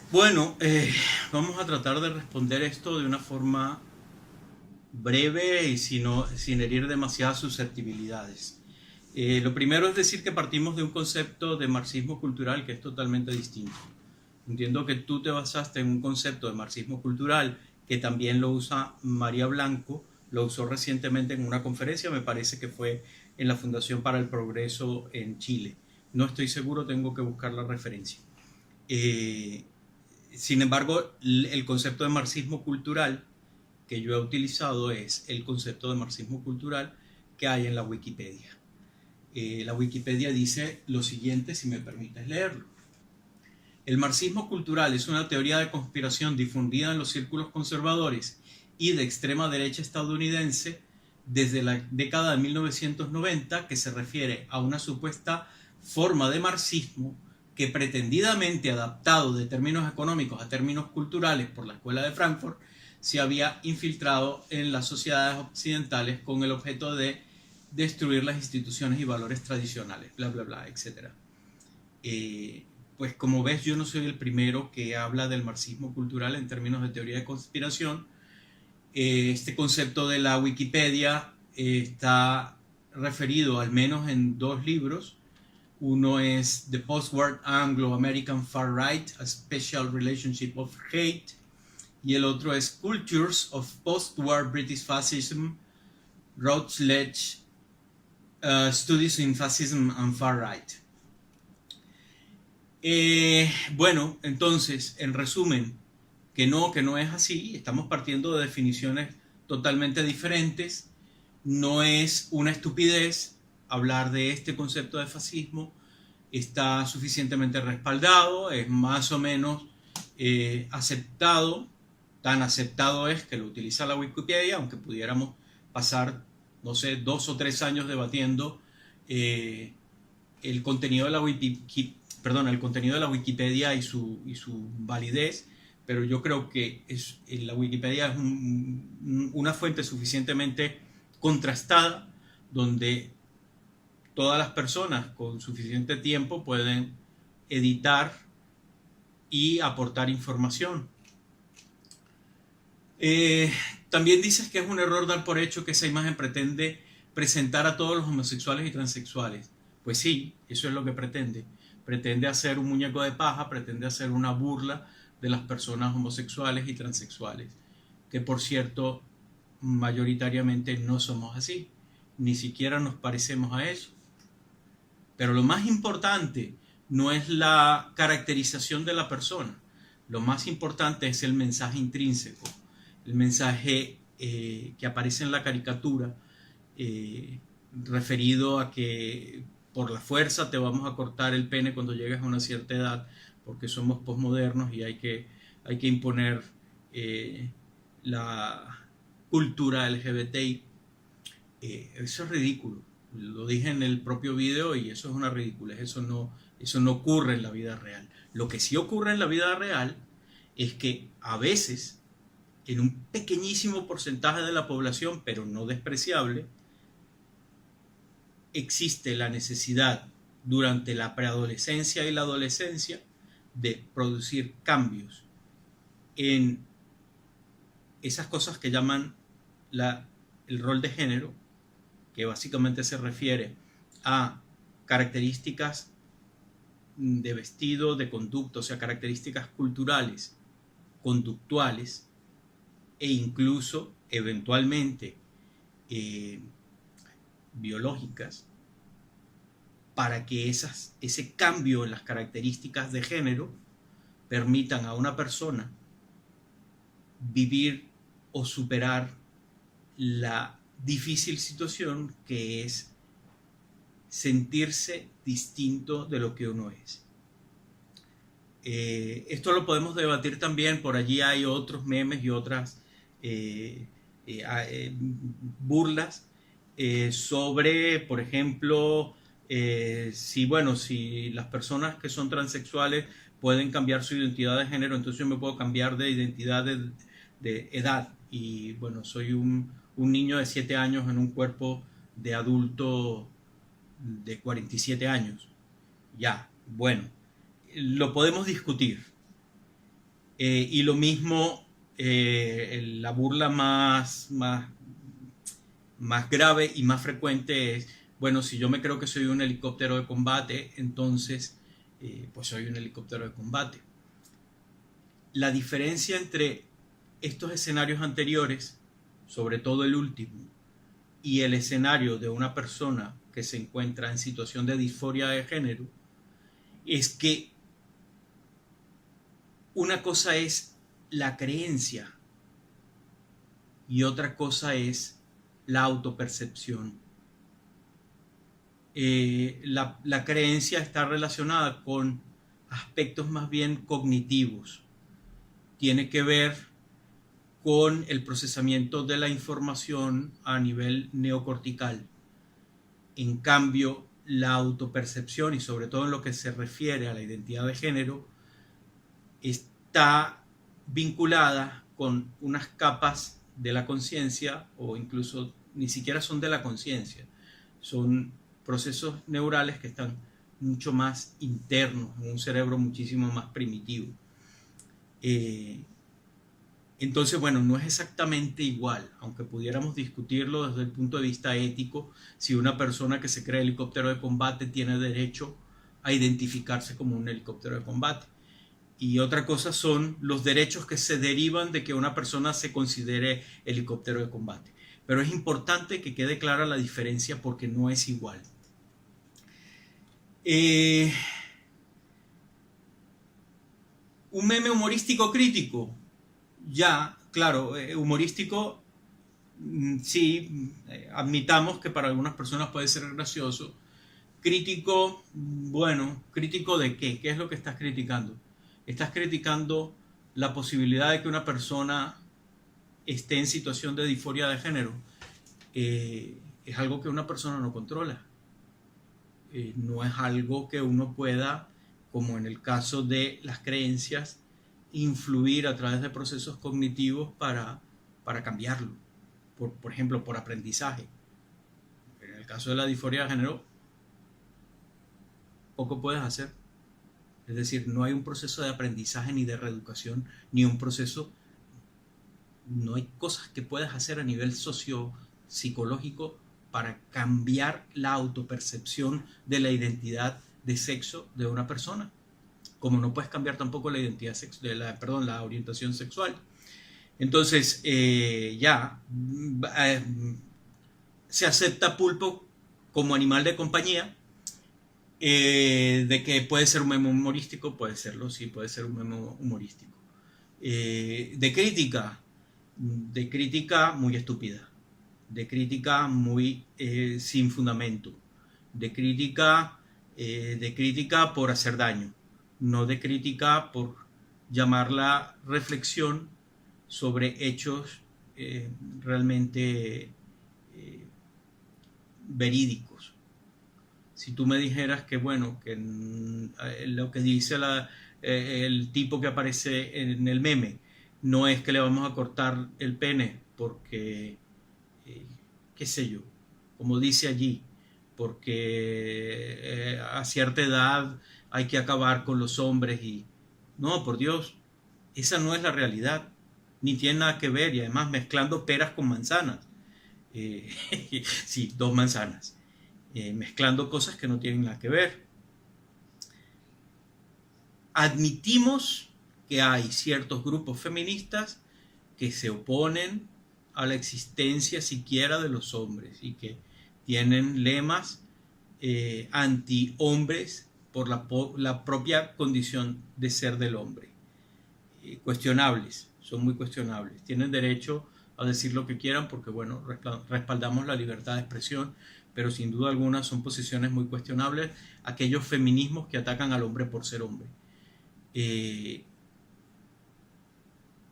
Bueno, vamos a tratar de responder esto de una forma breve y sin herir demasiadas susceptibilidades. Lo primero es decir que partimos de un concepto de marxismo cultural que es totalmente distinto. Entiendo que tú te basaste en un concepto de marxismo cultural que también lo usa María Blanco, lo usó recientemente en una conferencia, me parece que fue en la Fundación para el Progreso en Chile. No estoy seguro, tengo que buscar la referencia. Eh, Sin embargo, el concepto de marxismo cultural que yo he utilizado es el concepto de marxismo cultural que hay en la Wikipedia. La Wikipedia dice lo siguiente, si me permites leerlo. El marxismo cultural es una teoría de conspiración difundida en los círculos conservadores y de extrema derecha estadounidense desde la década de 1990 que se refiere a una supuesta forma de marxismo que pretendidamente adaptado de términos económicos a términos culturales por la Escuela de Frankfurt se había infiltrado en las sociedades occidentales con el objeto de destruir las instituciones y valores tradicionales, bla, bla, bla, etc. Pues como ves, yo no soy el primero que habla del marxismo cultural en términos de teoría de conspiración. Este concepto de la Wikipedia está referido al menos en dos libros. Uno es The Postwar Anglo-American Far Right, A Special Relationship of Hate, y el otro es Cultures of Postwar British Fascism, Routledge, Studies in Fascism and Far Right. Bueno, entonces, en resumen, que no es así, estamos partiendo de definiciones totalmente diferentes, no es una estupidez hablar de este concepto de fascismo, está suficientemente respaldado, es más o menos aceptado, tan aceptado es que lo utiliza la Wikipedia, aunque pudiéramos pasar, no sé, 2 o 3 años debatiendo eh, el contenido de la el contenido de la Wikipedia y su validez, pero yo creo que la Wikipedia es una fuente suficientemente contrastada donde todas las personas con suficiente tiempo pueden editar y aportar información. Eh, También dices que es un error dar por hecho que esa imagen pretende presentar a todos los homosexuales y transexuales. Pues sí, eso es lo que pretende. Pretende hacer un muñeco de paja, pretende hacer una burla de las personas homosexuales y transexuales, que por cierto, mayoritariamente no somos así, ni siquiera nos parecemos a eso. Pero lo más importante no es la caracterización de la persona, lo más importante es el mensaje intrínseco, el mensaje que aparece en la caricatura referido a que por la fuerza te vamos a cortar el pene cuando llegues a una cierta edad porque somos posmodernos y hay que imponer la cultura LGBTI. Eso es ridículo. Lo dije en el propio video y eso es una ridiculez. Eso no ocurre en la vida real. Lo que sí ocurre en la vida real es que a veces, en un pequeñísimo porcentaje de la población, pero no despreciable, existe la necesidad durante la preadolescencia y la adolescencia de producir cambios en esas cosas que llaman el rol de género, que básicamente se refiere a características de vestido, de conducta, o sea, características culturales, conductuales e incluso eventualmente eh, biológicas, para que ese cambio en las características de género permitan a una persona vivir o superar la difícil situación que es sentirse distinto de lo que uno es. Esto lo podemos debatir también, por allí hay otros memes y otras burlas sobre, por ejemplo, si las personas que son transexuales pueden cambiar su identidad de género, entonces yo me puedo cambiar de identidad de edad. Y bueno, soy un niño de 7 años en un cuerpo de adulto de 47 años. Ya, bueno, lo podemos discutir. Y lo mismo, la burla más grave y más frecuente es, bueno, si yo me creo que soy un helicóptero de combate, entonces pues soy un helicóptero de combate. La diferencia entre estos escenarios anteriores, sobre todo el último, y el escenario de una persona que se encuentra en situación de disforia de género, es que una cosa es la creencia y otra cosa es la autopercepción. La creencia está relacionada con aspectos más bien cognitivos. Tiene que ver con el procesamiento de la información a nivel neocortical. En cambio, la autopercepción, y sobre todo en lo que se refiere a la identidad de género, está vinculada con unas capas de la conciencia, o incluso ni siquiera son de la conciencia, son procesos neurales que están mucho más internos, en un cerebro muchísimo más primitivo. Entonces, bueno, no es exactamente igual, aunque pudiéramos discutirlo desde el punto de vista ético, si una persona que se cree helicóptero de combate tiene derecho a identificarse como un helicóptero de combate. Y otra cosa son los derechos que se derivan de que una persona se considere helicóptero de combate. Pero es importante que quede clara la diferencia porque no es igual. Un meme humorístico crítico. Ya, claro, humorístico, sí, admitamos que para algunas personas puede ser gracioso. Crítico, bueno, ¿crítico de qué? ¿Qué es lo que estás criticando? Estás criticando la posibilidad de que una persona esté en situación de disforia de género. Es algo que una persona no controla. No es algo que uno pueda, como en el caso de las creencias, influir a través de procesos cognitivos para cambiarlo. Por ejemplo, por aprendizaje. En el caso de la disforia de género, poco puedes hacer. Es decir, no hay un proceso de aprendizaje ni de reeducación, ni un proceso, no hay cosas que puedas hacer a nivel psicológico para cambiar la autopercepción de la identidad de sexo de una persona. Como no puedes cambiar tampoco la identidad la orientación sexual. Entonces, se acepta pulpo como animal de compañía. De que puede ser un meme humorístico, puede serlo, sí, puede ser un meme humorístico. De crítica muy estúpida, de crítica muy sin fundamento, de crítica por hacer daño, no de crítica por llamar la reflexión sobre hechos realmente verídicos. Si tú me dijeras que, bueno, que lo que dice el tipo que aparece en el meme no es que le vamos a cortar el pene porque, qué sé yo, como dice allí, porque a cierta edad hay que acabar con los hombres y... No, por Dios, esa no es la realidad, ni tiene nada que ver, y además mezclando peras con manzanas. Sí, dos manzanas. Mezclando cosas que no tienen nada que ver. Admitimos que hay ciertos grupos feministas que se oponen a la existencia siquiera de los hombres y que tienen lemas anti-hombres por la propia condición de ser del hombre. Cuestionables, son muy cuestionables. Tienen derecho a decir lo que quieran porque, bueno, respaldamos la libertad de expresión, pero sin duda alguna son posiciones muy cuestionables aquellos feminismos que atacan al hombre por ser hombre.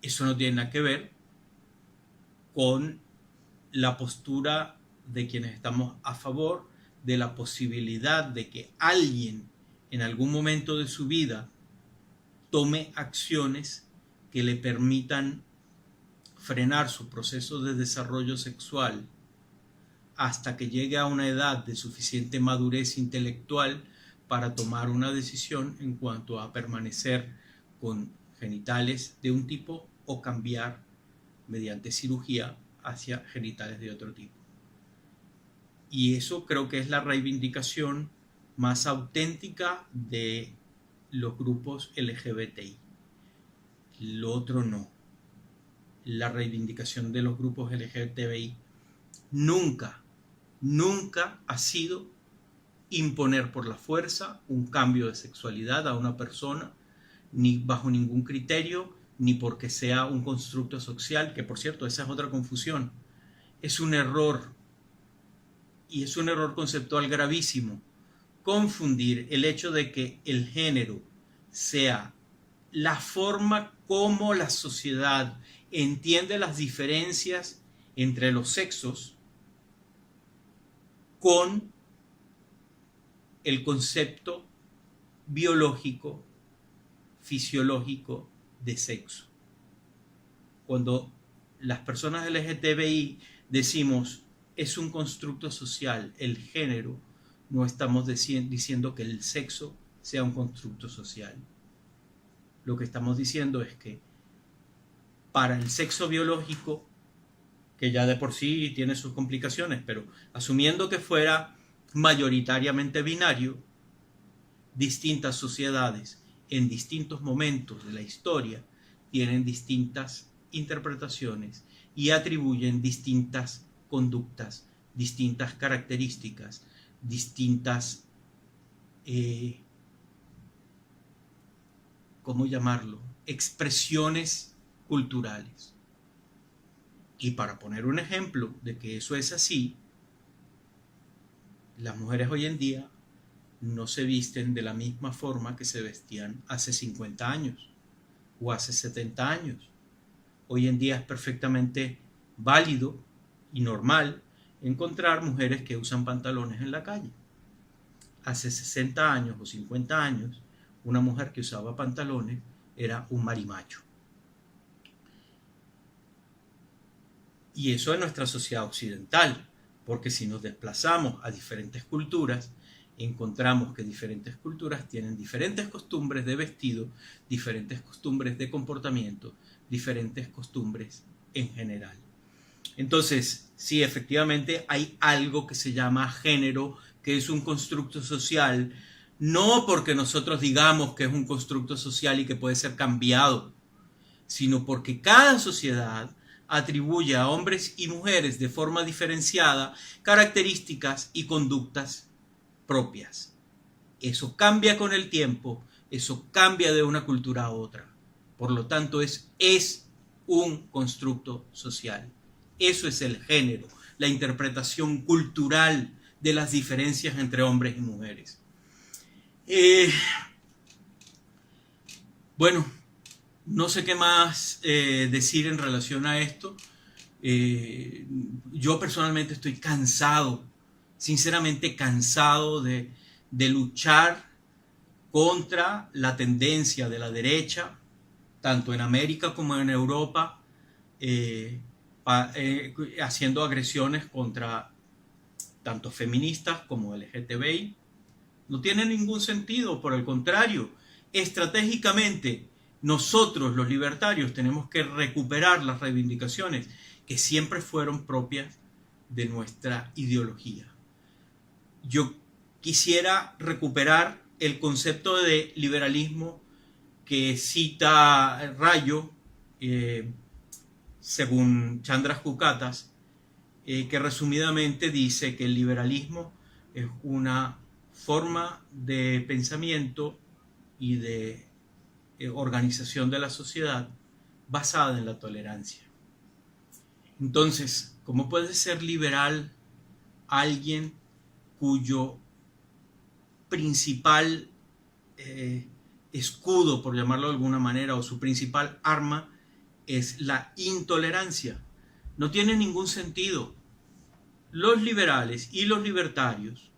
Eso no tiene nada que ver con la postura de quienes estamos a favor de la posibilidad de que alguien en algún momento de su vida tome acciones que le permitan frenar su proceso de desarrollo sexual hasta que llegue a una edad de suficiente madurez intelectual para tomar una decisión en cuanto a permanecer con genitales de un tipo o cambiar mediante cirugía hacia genitales de otro tipo. Y eso creo que es la reivindicación más auténtica de los grupos LGBTI. Lo otro no. La reivindicación de los grupos LGBTI nunca ha sido imponer por la fuerza un cambio de sexualidad a una persona, ni bajo ningún criterio, ni porque sea un constructo social, que por cierto, esa es otra confusión. Es un error, y es un error conceptual gravísimo, confundir el hecho de que el género sea la forma como la sociedad entiende las diferencias entre los sexos con el concepto biológico, fisiológico de sexo. Cuando las personas LGTBI decimos es un constructo social, el género, no estamos diciendo que el sexo sea un constructo social. Lo que estamos diciendo es que para el sexo biológico, que ya de por sí tiene sus complicaciones, pero asumiendo que fuera mayoritariamente binario, distintas sociedades en distintos momentos de la historia tienen distintas interpretaciones y atribuyen distintas conductas, distintas características, distintas, ¿cómo llamarlo?, expresiones culturales. Y para poner un ejemplo de que eso es así, las mujeres hoy en día no se visten de la misma forma que se vestían hace 50 años o hace 70 años. Hoy en día es perfectamente válido y normal encontrar mujeres que usan pantalones en la calle. Hace 60 años o 50 años, una mujer que usaba pantalones era un marimacho. Y eso en nuestra sociedad occidental, porque si nos desplazamos a diferentes culturas, encontramos que diferentes culturas tienen diferentes costumbres de vestido, diferentes costumbres de comportamiento, diferentes costumbres en general. Entonces, sí, efectivamente hay algo que se llama género, que es un constructo social, no porque nosotros digamos que es un constructo social y que puede ser cambiado, sino porque cada sociedad atribuye a hombres y mujeres de forma diferenciada características y conductas propias. Eso cambia con el tiempo, eso cambia de una cultura a otra. Por lo tanto, es un constructo social. Eso es el género, la interpretación cultural de las diferencias entre hombres y mujeres. Bueno, no sé qué más decir en relación a esto. Yo personalmente estoy cansado, sinceramente cansado de luchar contra la tendencia de la derecha, tanto en América como en Europa, haciendo agresiones contra tanto feministas como LGTBI. No tiene ningún sentido, por el contrario, estratégicamente nosotros los libertarios tenemos que recuperar las reivindicaciones que siempre fueron propias de nuestra ideología. Yo quisiera recuperar el concepto de liberalismo que cita Rayo, según Chandras Kukatas, que resumidamente dice que el liberalismo es una forma de pensamiento y de organización de la sociedad basada en la tolerancia. Entonces, ¿cómo puede ser liberal alguien cuyo principal escudo, por llamarlo de alguna manera, o su principal arma es la intolerancia? No tiene ningún sentido. Los liberales y los libertarios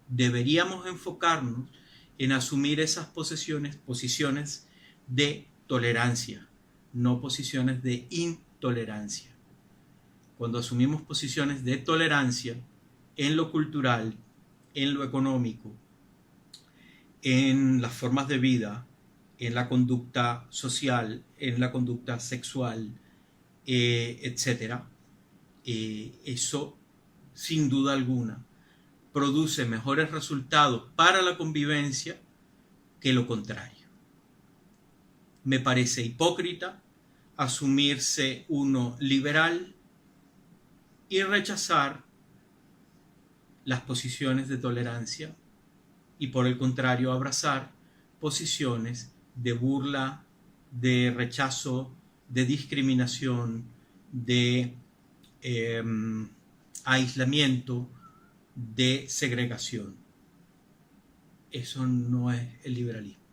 deberíamos enfocarnos en asumir esas posiciones de tolerancia, no posiciones de intolerancia. Cuando asumimos posiciones de tolerancia en lo cultural, en lo económico, en las formas de vida, en la conducta social, en la conducta sexual, etc. Eso, sin duda alguna, produce mejores resultados para la convivencia que lo contrario. Me parece hipócrita asumirse uno liberal y rechazar las posiciones de tolerancia y por el contrario abrazar posiciones de burla, de rechazo, de discriminación, de aislamiento, de segregación. Eso no es el liberalismo.